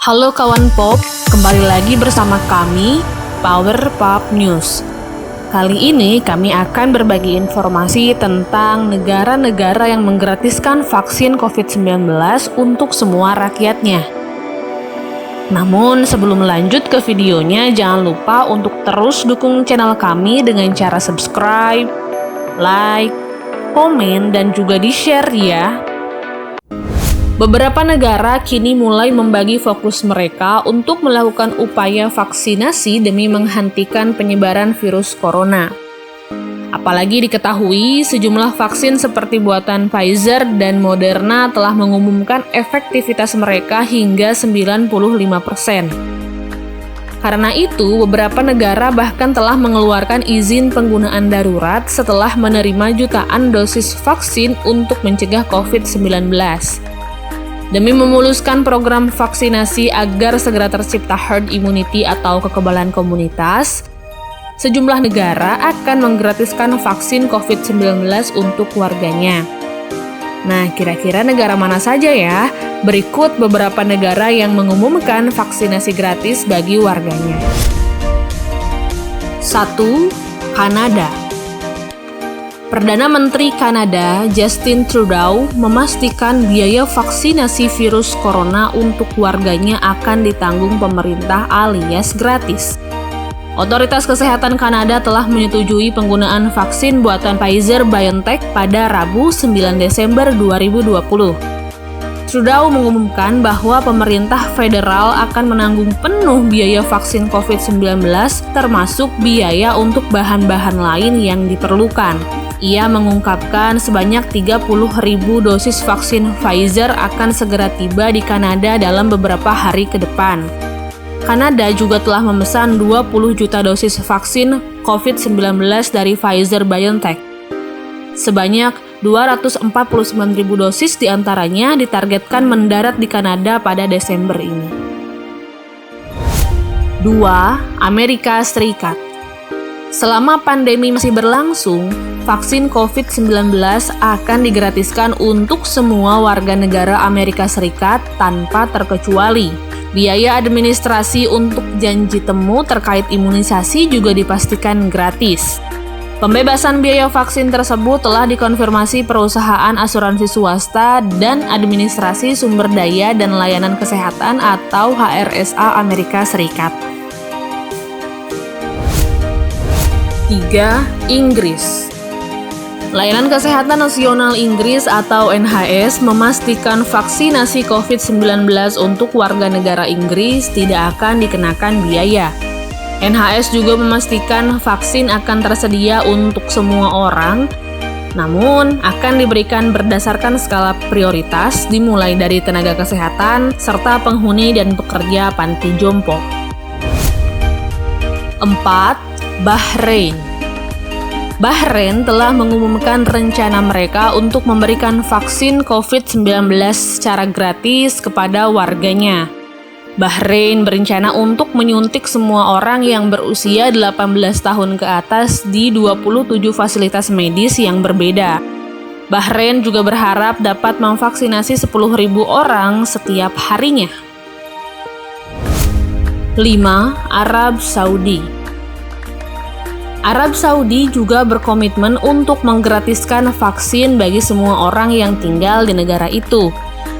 Halo kawan pop, kembali lagi bersama kami, Power Pop News. Kali ini kami akan berbagi informasi tentang negara-negara yang menggratiskan vaksin COVID-19 untuk semua rakyatnya. Namun sebelum lanjut ke videonya, jangan lupa untuk terus dukung channel kami dengan cara subscribe, like, komen, dan juga di-share ya. Beberapa negara kini mulai membagi fokus mereka untuk melakukan upaya vaksinasi demi menghentikan penyebaran virus corona. Apalagi diketahui sejumlah vaksin seperti buatan Pfizer dan Moderna telah mengumumkan efektivitas mereka hingga 95%. Karena itu, beberapa negara bahkan telah mengeluarkan izin penggunaan darurat setelah menerima jutaan dosis vaksin untuk mencegah COVID-19. Demi memuluskan program vaksinasi agar segera tercipta herd immunity atau kekebalan komunitas, sejumlah negara akan menggratiskan vaksin COVID-19 untuk warganya. Nah, kira-kira negara mana saja ya? Berikut beberapa negara yang mengumumkan vaksinasi gratis bagi warganya. 1. Kanada. Perdana Menteri Kanada, Justin Trudeau, memastikan biaya vaksinasi virus corona untuk warganya akan ditanggung pemerintah alias gratis. Otoritas Kesehatan Kanada telah menyetujui penggunaan vaksin buatan Pfizer-BioNTech pada Rabu 9 Desember 2020. Trudeau mengumumkan bahwa pemerintah federal akan menanggung penuh biaya vaksin COVID-19 termasuk biaya untuk bahan-bahan lain yang diperlukan. Ia mengungkapkan sebanyak 30.000 dosis vaksin Pfizer akan segera tiba di Kanada dalam beberapa hari ke depan. Kanada juga telah memesan 20 juta dosis vaksin COVID-19 dari Pfizer-BioNTech. Sebanyak 249.000 dosis diantaranya ditargetkan mendarat di Kanada pada Desember ini. 2. Amerika Serikat. Selama pandemi masih berlangsung, vaksin COVID-19 akan digratiskan untuk semua warga negara Amerika Serikat tanpa terkecuali. Biaya administrasi untuk janji temu terkait imunisasi juga dipastikan gratis. Pembebasan biaya vaksin tersebut telah dikonfirmasi perusahaan asuransi swasta dan administrasi sumber daya dan layanan kesehatan atau HRSA Amerika Serikat. 3. Inggris. Layanan Kesehatan Nasional Inggris atau NHS memastikan vaksinasi COVID-19 untuk warga negara Inggris tidak akan dikenakan biaya. NHS juga memastikan vaksin akan tersedia untuk semua orang, namun akan diberikan berdasarkan skala prioritas dimulai dari tenaga kesehatan serta penghuni dan pekerja panti jompo. 4. Bahrain. Bahrain telah mengumumkan rencana mereka untuk memberikan vaksin COVID-19 secara gratis kepada warganya. Bahrain berencana untuk menyuntik semua orang yang berusia 18 tahun ke atas di 27 fasilitas medis yang berbeda. Bahrain juga berharap dapat memvaksinasi 10.000 orang setiap harinya. 5. Arab Saudi. Arab Saudi juga berkomitmen untuk menggratiskan vaksin bagi semua orang yang tinggal di negara itu.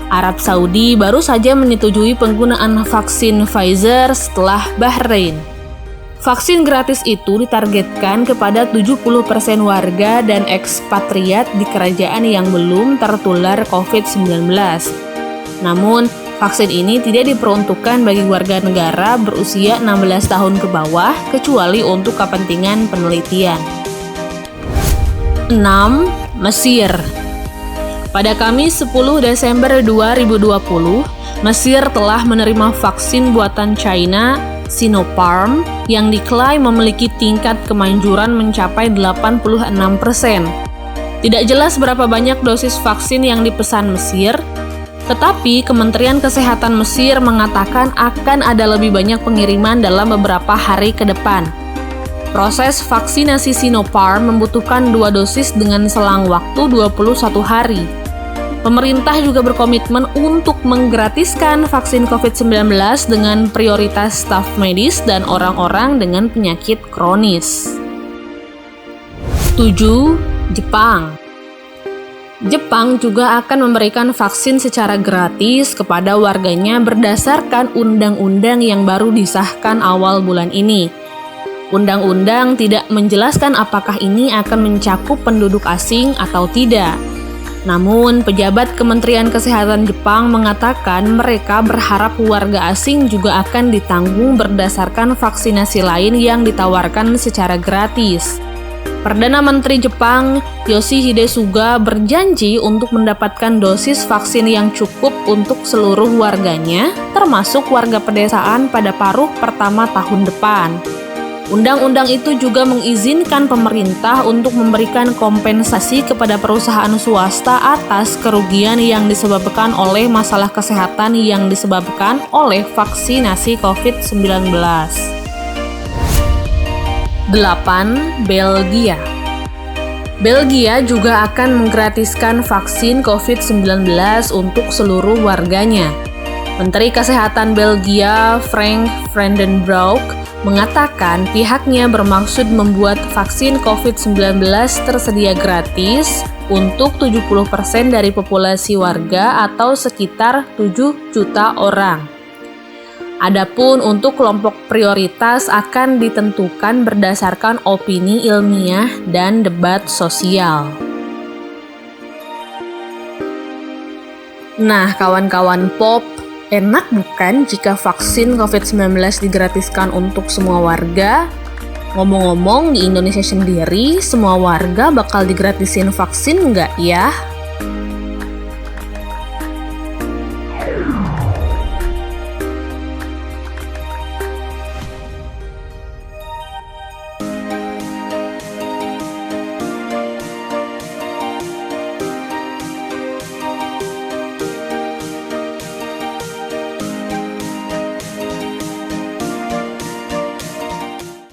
Arab Saudi baru saja menyetujui penggunaan vaksin Pfizer setelah Bahrain. Vaksin gratis itu ditargetkan kepada 70% warga dan ekspatriat di kerajaan yang belum tertular COVID-19. Namun, vaksin ini tidak diperuntukkan bagi warga negara berusia 16 tahun ke bawah, kecuali untuk kepentingan penelitian. 6. Mesir. Pada Kamis 10 Desember 2020, Mesir telah menerima vaksin buatan China, Sinopharm, yang diklaim memiliki tingkat kemanjuran mencapai 86%. Tidak jelas berapa banyak dosis vaksin yang dipesan Mesir, tetapi Kementerian Kesehatan Mesir mengatakan akan ada lebih banyak pengiriman dalam beberapa hari ke depan. Proses vaksinasi Sinopharm membutuhkan 2 dosis dengan selang waktu 21 hari. Pemerintah juga berkomitmen untuk menggratiskan vaksin COVID-19 dengan prioritas staf medis dan orang-orang dengan penyakit kronis. 7. Jepang. Jepang juga akan memberikan vaksin secara gratis kepada warganya berdasarkan undang-undang yang baru disahkan awal bulan ini. Undang-undang tidak menjelaskan apakah ini akan mencakup penduduk asing atau tidak. Namun, pejabat Kementerian Kesehatan Jepang mengatakan mereka berharap warga asing juga akan ditanggung berdasarkan vaksinasi lain yang ditawarkan secara gratis. Perdana Menteri Jepang, Yoshihide Suga, berjanji untuk mendapatkan dosis vaksin yang cukup untuk seluruh warganya, termasuk warga pedesaan pada paruh pertama tahun depan. Undang-undang itu juga mengizinkan pemerintah untuk memberikan kompensasi kepada perusahaan swasta atas kerugian yang disebabkan oleh masalah kesehatan yang disebabkan oleh vaksinasi COVID-19. 8. Belgia. Belgia juga akan menggratiskan vaksin COVID-19 untuk seluruh warganya. Menteri Kesehatan Belgia, Frank Vandenbroek, mengatakan pihaknya bermaksud membuat vaksin COVID-19 tersedia gratis untuk 70% dari populasi warga atau sekitar 7 juta orang. Adapun untuk kelompok prioritas akan ditentukan berdasarkan opini ilmiah dan debat sosial. Nah, kawan-kawan pop, enak bukan jika vaksin COVID-19 digratiskan untuk semua warga? Ngomong-ngomong, di Indonesia sendiri, semua warga bakal digratisin vaksin nggak ya?